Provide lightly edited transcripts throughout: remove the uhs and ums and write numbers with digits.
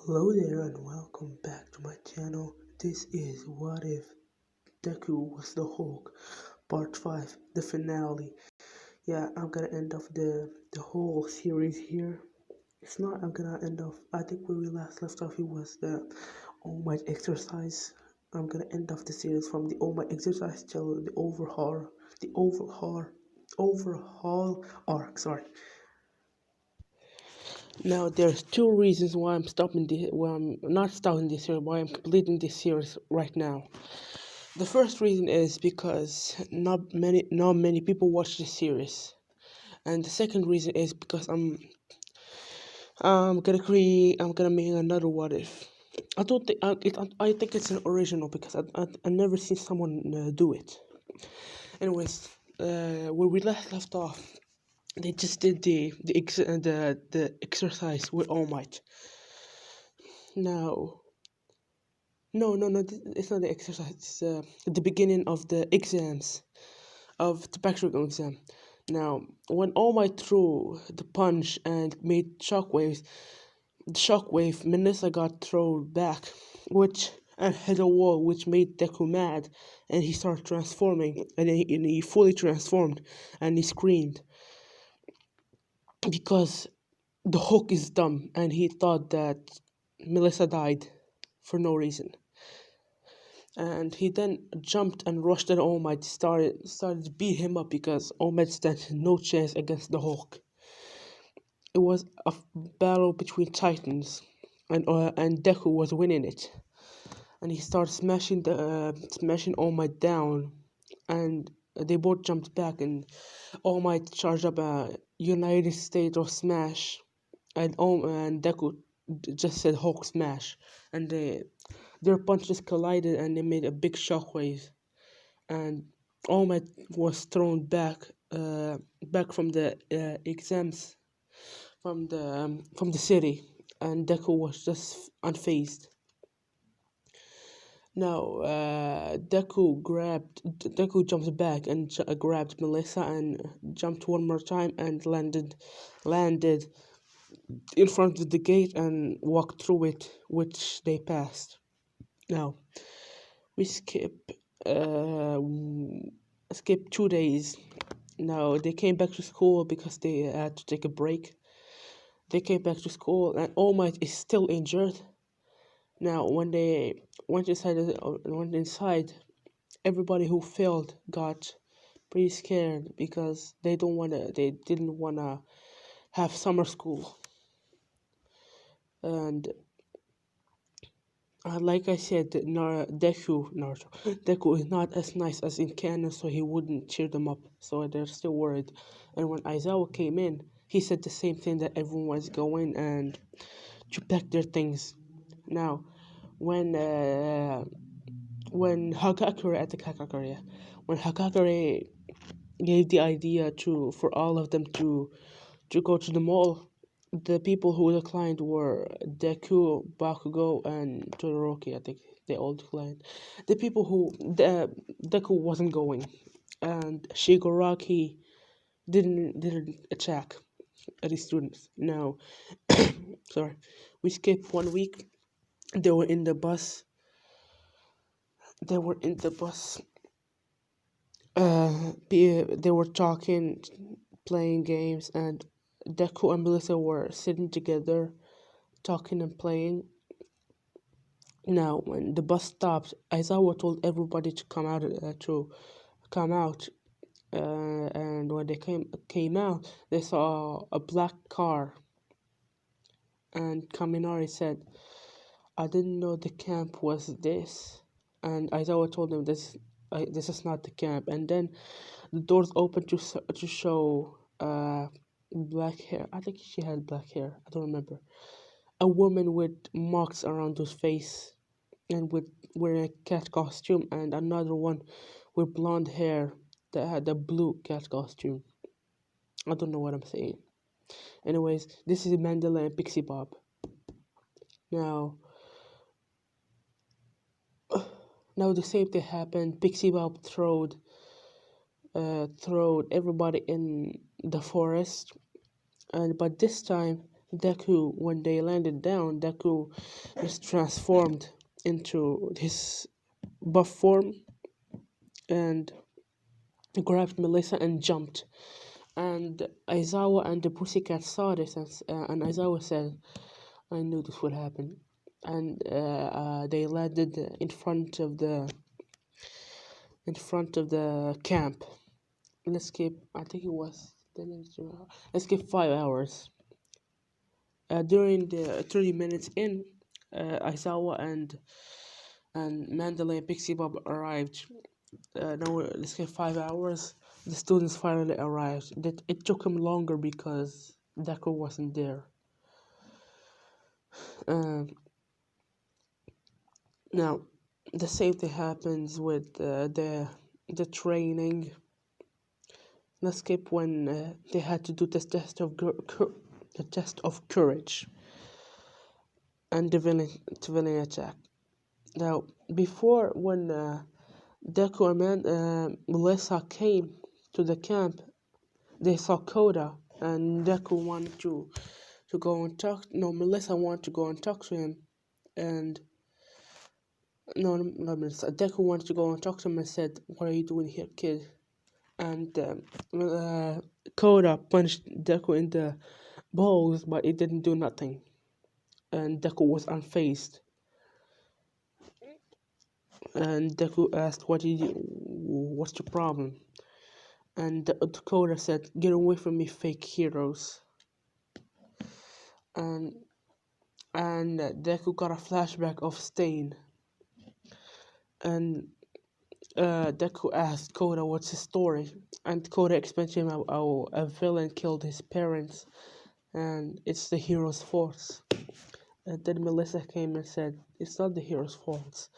Hello there and welcome back to my channel. This is What If Deku Was the Hulk, Part 5, the finale. Yeah, I'm gonna end off the whole series here. It's not I'm gonna end off, I think where we last left off it was the All Might exercise. I'm gonna end off the series from the All Might exercise till the overhaul arc, sorry. Now, there's two reasons why I'm not stopping this series, why I'm completing this series right now. The first reason is because not many people watch this series, and the second reason is because I'm gonna make another What If. I don't think I think it's an original because I never seen someone do it. Anyways, where we left off, they just did the exercise with All Might. Now, no, it's not the exercise. It's the beginning of the exams of the practical exam. Now, when All Might threw the punch and made shockwaves, the shockwave Melissa got thrown back, which and hit a wall, which made Deku mad, and he started transforming, and he fully transformed, and he screamed because the Hulk is dumb, and he thought that Melissa died for no reason. And he then jumped and rushed at All Might, started to beat him up because All Might stands no chance against the Hulk. It was a battle between titans, and Deku was winning it. And he started smashing All Might down, and they both jumped back, and All Might charged up a United States of Smash, and Deku just said Hulk Smash, and their punches collided and they made a big shockwave, and All Might was thrown back from the exams from the city, and Deku was just unfazed. Now, Deku jumps back and grabbed Melissa and jumped one more time and landed in front of the gate and walked through it, which they passed. Now, we uh, skip 2 days. Now, they came back to school because they had to take a break. They came back to school and All Might is still injured. Now, when they went inside, everybody who failed got pretty scared because they didn't wanna have summer school. And like I said, Deku is not as nice as in canon, so he wouldn't cheer them up. So they're still worried. And when Aizawa came in, he said the same thing that everyone was going and to pack their things. Now, when Hagakure at the Kakakure, when Hagakure gave the idea for all of them to go to the mall, the people who declined were Deku, Bakugo, and Todoroki. I think they all declined. The people who Deku wasn't going, and Shigaraki didn't attack any students. Now, sorry, we skipped 1 week. They were in the bus. They were in the bus. They were talking, playing games, and Deku and Melissa were sitting together, talking and playing. Now, when the bus stopped, Aizawa told everybody to come out. And when they came out, they saw a black car. And Kaminari said, "I didn't know the camp was this." And Aizawa told them, "This is not the camp." And then the doors opened to show black hair. I think she had black hair. I don't remember. A woman with marks around her face and with wearing a cat costume, and another one with blonde hair that had a blue cat costume. I don't know what I'm saying. Anyways, this is Mandela and Pixie Bob. Now, now the same thing happened. Pixie Bob throwed everybody in the forest, but this time Deku, when they landed down, Deku is transformed into his buff form and grabbed Melissa and jumped. And Aizawa and the Pussycat saw this, and Aizawa said, "I knew this would happen." And they landed in front of the camp. Let's skip. I think it was. Let's skip 5 hours. During the 30 minutes in, Aizawa and Mandalay and Pixie Bob arrived. Now let's skip 5 hours. The students finally arrived. That it took them longer because Deku wasn't there. Um, Now, the same thing happens with the training. Let's skip when they had to do the test of courage and the villain attack. Now, before when Deku and Melissa came to the camp, they saw Koda, and Deku wanted to go and talk. No, Melissa wanted to go and talk to him, and no, not Melissa. Deku wanted to go and talk to him and said, "What are you doing here, kid?" And Koda punched Deku in the balls, but it didn't do nothing. And Deku was unfazed. And Deku asked, "What's the problem?" And Koda said, "Get away from me, fake heroes." And Deku got a flashback of Stain. And Deku asked Koda what's his story, and Koda explained to him how a villain killed his parents, and it's the hero's fault. And then Melissa came and said, "It's not the hero's fault.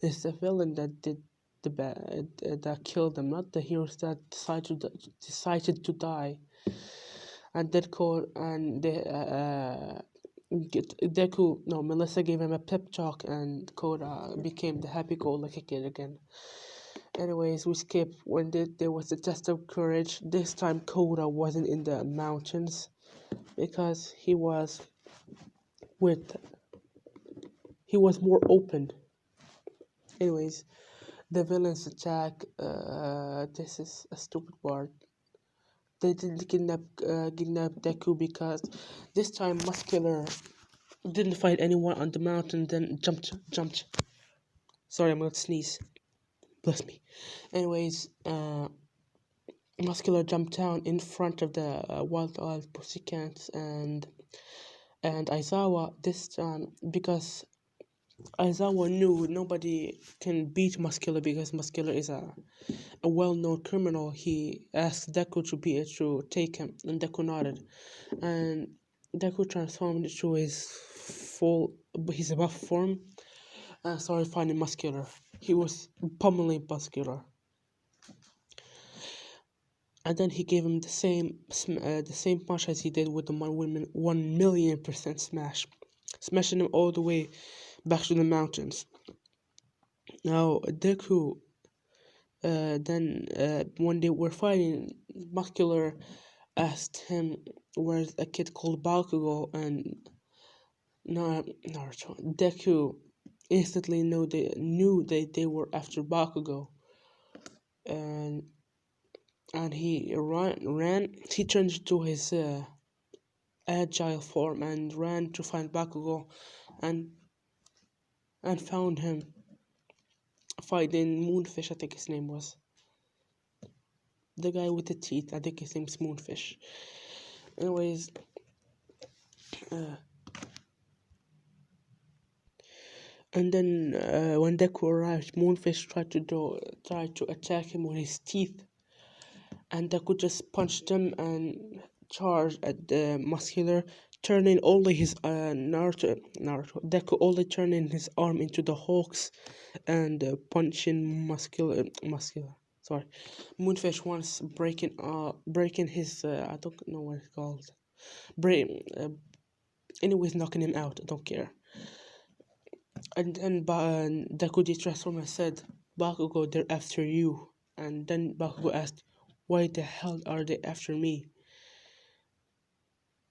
It's the villain that did the bad, that killed them, not the heroes that decided to die." And Deku, no, Melissa gave him a pep talk, and Koda became the happy-go-lucky kid again. Anyways, we skip when there was the test of courage. This time, Koda wasn't in the mountains because he was more open. Anyways, the villains attack. This is a stupid part. They didn't kidnap Deku because this time Muscular didn't fight anyone on the mountain. Then jumped. Sorry, I'm gonna sneeze. Bless me. Anyways, Muscular jumped down in front of the wild pussycats and Aizawa this time because Aizawa knew nobody can beat Muscular because Muscular is a well-known criminal. He asked Deku to take him, and Deku nodded. And Deku transformed into his buff form and started finding Muscular. He was pummeling Muscular. And then he gave him the same punch as he did with the 1,000,000% smash, smashing him all the way back to the mountains. Now Deku, when they were fighting, Muscular asked him where's a kid called Bakugo, and Naruto. Deku instantly knew they were after Bakugo, and he ran. He turned into his agile form and ran to find Bakugo, and found him fighting Moonfish. I think his name was the guy with the teeth. I think his name's Moonfish. Anyways, and then when Deku arrived, Moonfish tried to attack him with his teeth, and Deku just punched him and charged at the Muscular, turning only his Naruto Deku only turning his arm into the Hawks and punching Muscular. Sorry, Moonfish once breaking his I don't know what it's called. Anyways, knocking him out. I don't care. And then Deku transformed and said, "Bakugo, they're after you." And then Bakugo asked, "Why the hell are they after me?"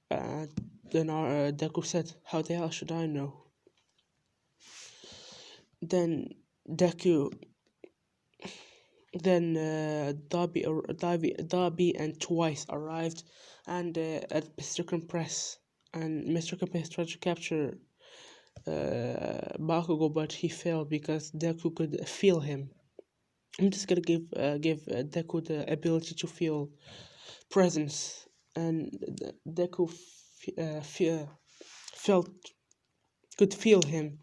Uh, Then Deku said, "How the hell should I know?" Then Deku, then Darby and Twice arrived, and at Mr. Compress, and Mr. Compress tried to capture Bakugo, but he failed because Deku could feel him. I'm just gonna give Deku the ability to feel presence, and Deku felt could feel him,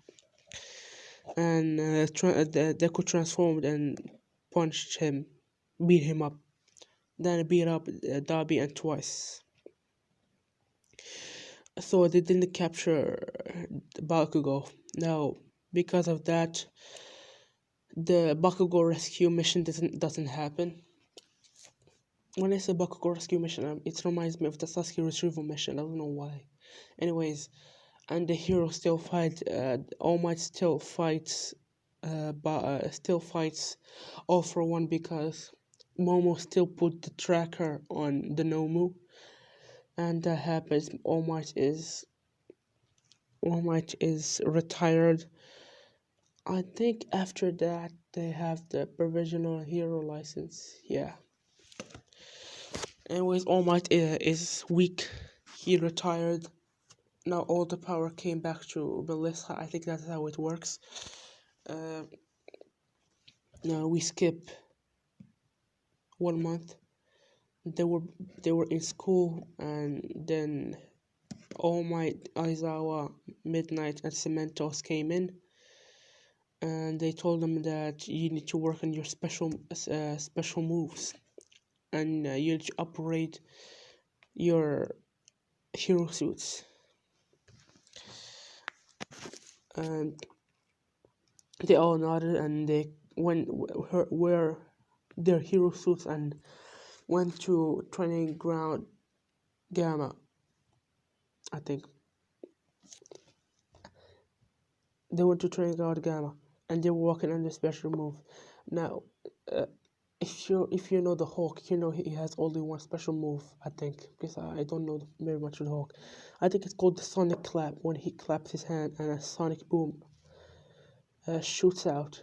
and Deku transformed and punched him, beat him up. Then beat up Darby and Twice. So they didn't capture Bakugo. Now, because of that, the Bakugo rescue mission doesn't happen. When I say Bakugo rescue mission, it reminds me of the Sasuke retrieval mission. I don't know why. Anyways, and the hero still fight. All Might still fights. Still fights All for One because Momo still put the tracker on the Nomu, and that happens. All Might is retired. I think after that they have the provisional hero license. Yeah. Anyways, All Might is weak. He retired. Now all the power came back to Melissa. I think that's how it works. Uh, Now we skip 1 month. They were they were in school, and then All Might, Aizawa, Midnight, and Cementos came in, and they told them that you need to work on your special moves, and you need to upgrade your hero suits. And they all nodded, and they went where their hero suits and went to training ground Gamma. I think they went to training ground Gamma, and they were working on their special move. Now, uh, if you know the Hulk, you know he has only one special move. I think because I don't know very much of the Hulk. I think it's called the Sonic Clap when he claps his hand and a sonic boom shoots out.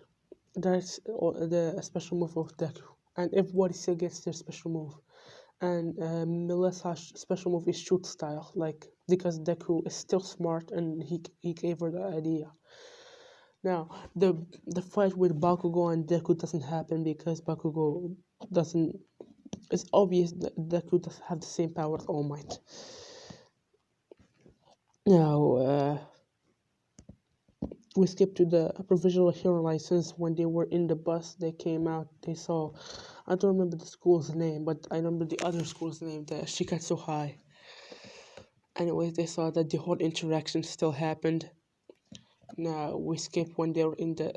That's the special move of Deku, and everybody still gets their special move. And Melissa's special move is shoot style, like because Deku is still smart and he gave her the idea. Now the fight with Bakugo and Deku doesn't happen because Bakugo doesn't. It's obvious that Deku doesn't have the same power as All Might. Now we skip to the provisional hero license. When they were in the bus, they came out. They saw. I don't remember the school's name, but I remember the other school's name, the Shikatsu High. Anyways, they saw that the whole interaction still happened. Now we skip when they were in the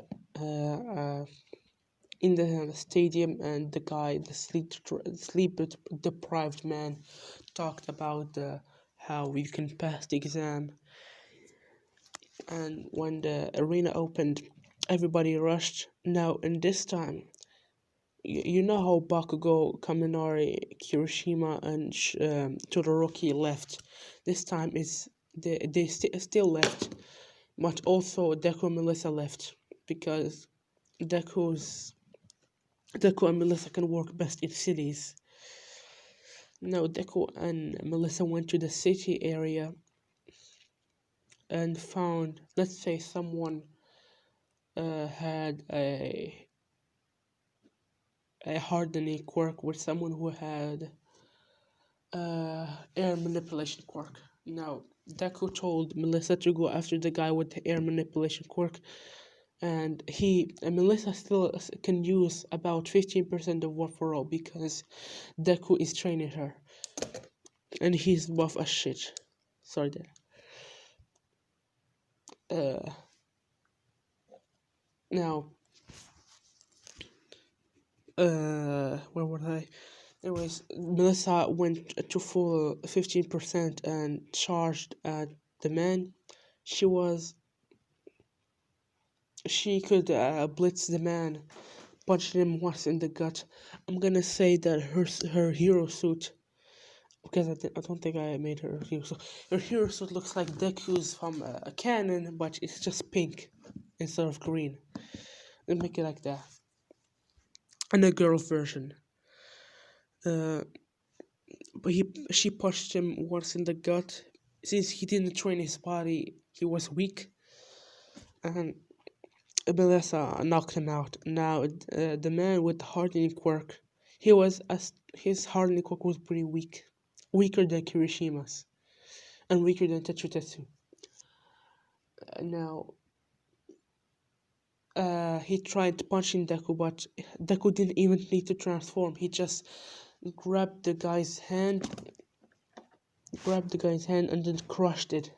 stadium, and the guy, the sleep deprived man, talked about how you can pass the exam. And when the arena opened, everybody rushed. Now in this time, you know how Bakugo, Kaminari, Kirishima, and Todoroki left. This time is they still left, but also Deku and Melissa left because Deku's Deku and Melissa can work best in cities. Now Deku and Melissa went to the city area and found, let's say, someone had a hardening quirk with someone who had air manipulation quirk. Now Deku told Melissa to go after the guy with the air manipulation quirk, and Melissa still can use about 15% of One for All because Deku is training her, and he's buff as shit. Sorry there. Now, where were I? Anyways, Melissa went to full 15% and charged at the man. She could blitz the man, punch him once in the gut. I'm gonna say that her hero suit because I don't think I made her hero suit. Her hero suit looks like Deku's from a cannon, but it's just pink instead of green. They make it like that. And a girl version. Uh, but she punched him once in the gut. Since he didn't train his body, he was weak, and Melissa knocked him out. Now, the man with the hardening quirk, his hardening quirk was pretty weak, weaker than Kirishima's, and weaker than Tetsutetsu. Now, he tried punching Deku, but Deku didn't even need to transform. He just grabbed the guy's hand, and then crushed it.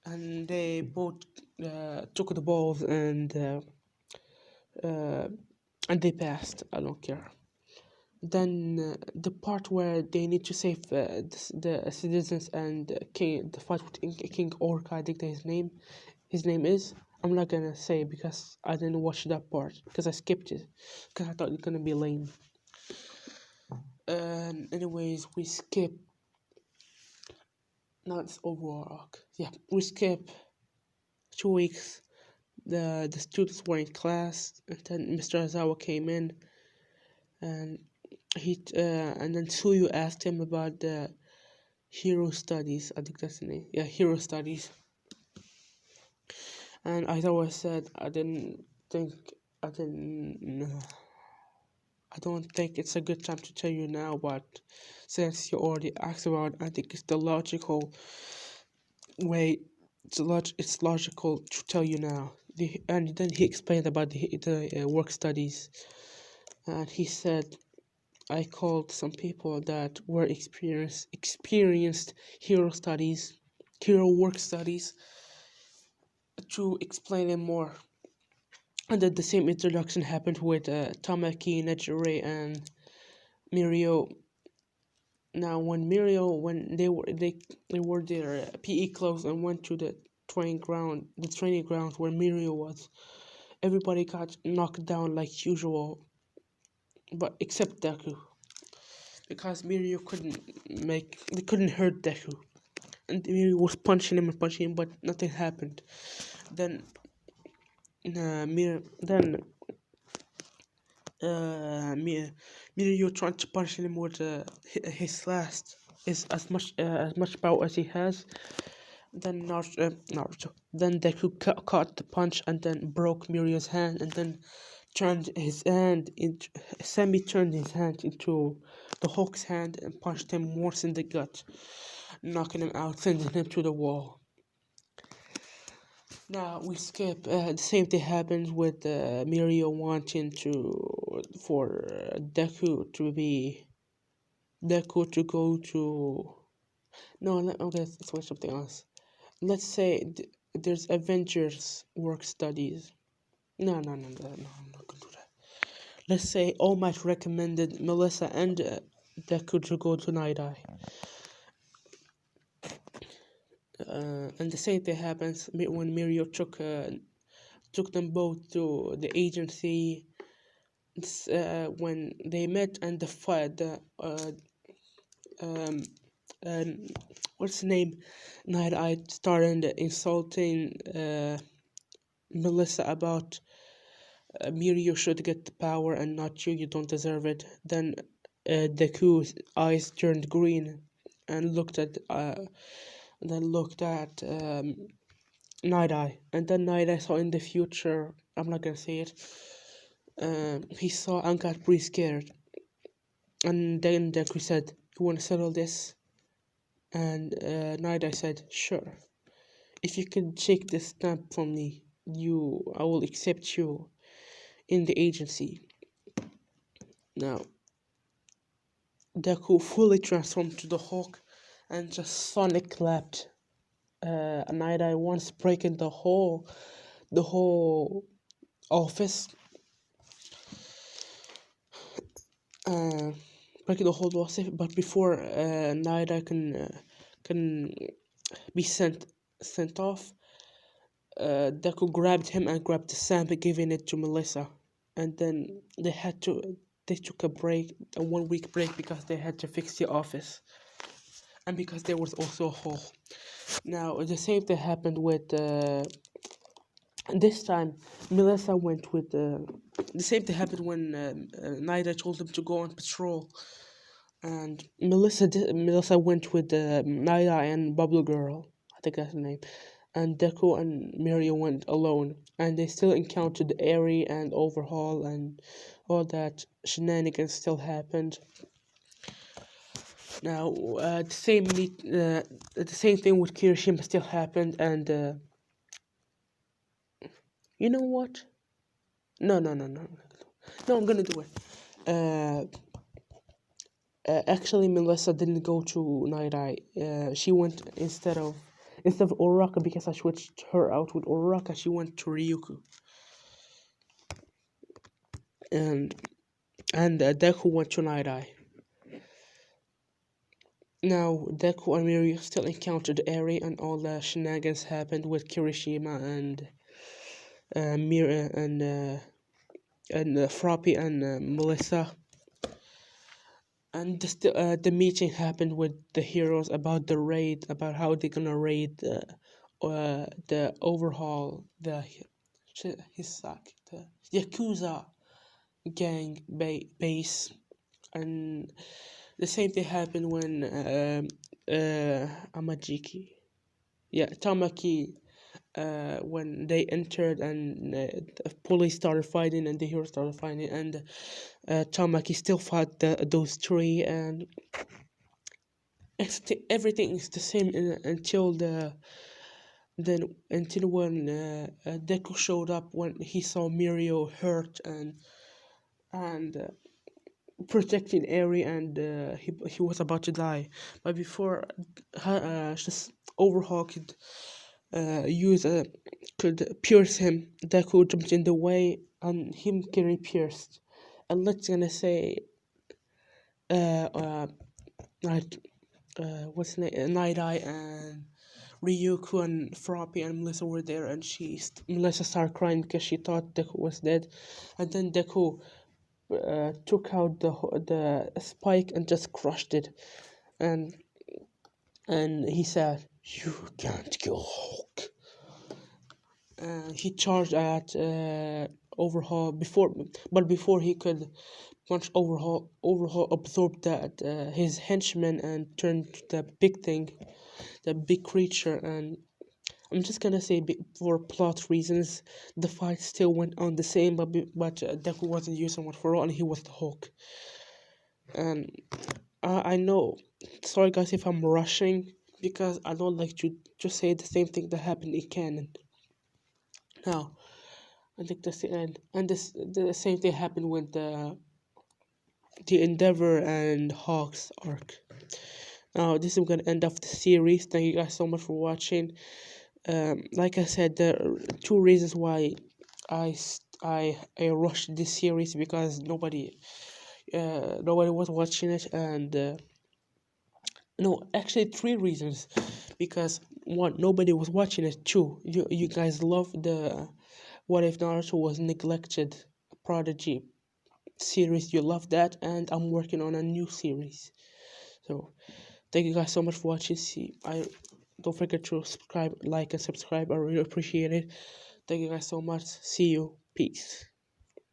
And they both took the balls uh, and they passed. I don't care. Then the part where they need to save the citizens and King, the fight with King Orca, I think that his name is. I'm not gonna say because I didn't watch that part because I skipped it because I thought it was gonna be lame. Anyways, we skip. Now it's overall arc. Yeah, we skip 2 weeks. The students were in class, and then Mr. Azawa came in, and and then Suyu asked him about the hero studies. I think that's the name. Yeah, hero studies. And Aizawa said, think, I didn't, I don't think it's a good time to tell you now, but since you already asked about, I think it's the logical way. It's logical to tell you now. And then he explained about the work studies, and he said, I called some people that were experienced hero studies, hero work studies, to explain it more. And then the same introduction happened with Tamaki, Nejire, and Mirio. Now, when they wore their PE clothes and went to the training ground where Mirio was, everybody got knocked down like usual, but except Deku, because Mirio they couldn't hurt Deku, and Mirio was punching him and punching him, but nothing happened. Then, then Mirio trying to punish him with his last is as much power as he has. Then Naruto. Then Deku caught the punch and then broke Mirio's hand, and then turned his hand into Sammy turned his hand into the Hulk's hand and punched him once in the gut, knocking him out, sending him to the wall. Now we skip. The same thing happens with Mirio wanting for Deku to go to. No, okay, let's watch something else. Let's say there's Avengers work studies. No, I'm not gonna do that. Let's say All Might recommended Melissa and Deku to go to Night Eye. And the same thing happens when Mirio took them both to the agency. When they met and the fight, um, what's the name? Night Eye started insulting Melissa about Mirio should get the power and not you. You don't deserve it. Then Deku's eyes turned green and looked at Night Eye, and then Night Eye saw in the future. I'm not gonna say it. He saw and got pretty scared, and then Deku said, "You want to settle this?" And Night Eye said, "Sure. If you can take this stamp from me, I will accept you in the agency." Now, Deku fully transformed to the Hulk and just sonic clapped Night Eye once, breaking the whole office. Uh, Breaking the whole office, but before Night Eye can be sent off, Deku grabbed him and grabbed the stamp, giving it to Melissa, and then they had to they took a break, a 1 week break, because they had to fix the office, and because there was also a hole. Now the same thing happened with this time. Melissa went with the same thing happened when Naida told them to go on patrol, and Melissa went with Naida and Bubble Girl. I think that's the name. And Deku and Mirio went alone, and they still encountered Airy and Overhaul, and all that shenanigans still happened. Now, the same thing with Kirishima still happened, and you know what? No, no, no, no, no, no. I'm gonna do it. Uh, Actually, Melissa didn't go to Night Eye. She went instead of Uraraka, because I switched her out with Uraraka. She went to Ryuku, and Deku went to Night Eye. Now, Deku and Mirio still encountered Eri, and all the shenanigans happened with Kirishima and Mir and Froppy and Melissa. And the meeting happened with the heroes about the raid, about how they're gonna raid the overhaul, the Hisaki, the Yakuza gang base. And the same thing happened when Amajiki, yeah, Tamaki, when they entered, and the police started fighting and the heroes started fighting, and Tamaki still fought those three, and everything is the same until until when Deku showed up, when he saw Mirio hurt and protecting Eri, and he was about to die. But before just Overhaul use could pierce him, Deku jumped in the way and him getting pierced. And let's gonna say uh uh like what's the name, Night Eye and Ryuku and Froppy and Melissa were there, and Melissa started crying because she thought Deku was dead, and then Deku took out the spike and just crushed it, and he said, "You can't kill Hulk." He charged at Overhaul before he could punch Overhaul. Overhaul absorbed that his henchman and turned the big thing, the big creature. And I'm just gonna say, for plot reasons, the fight still went on the same, but Deku wasn't using one for all, and he was the Hulk. And I know, sorry guys if I'm rushing, because I don't like to just say the same thing that happened in canon. Now, I think that's the end, and the same thing happened with the Endeavor and Hawks arc. Now, this is gonna end off the series. Thank you guys so much for watching. Like I said, there are two reasons why I rushed this series, because nobody was watching it, and no, actually three reasons, because one, nobody was watching it. Two, you guys love the What If Naruto Was Neglected Prodigy series. You love that, and I'm working on a new series. So thank you guys so much for watching. I don't forget to subscribe, like, and subscribe. I really appreciate it. Thank you guys so much. See you. Peace.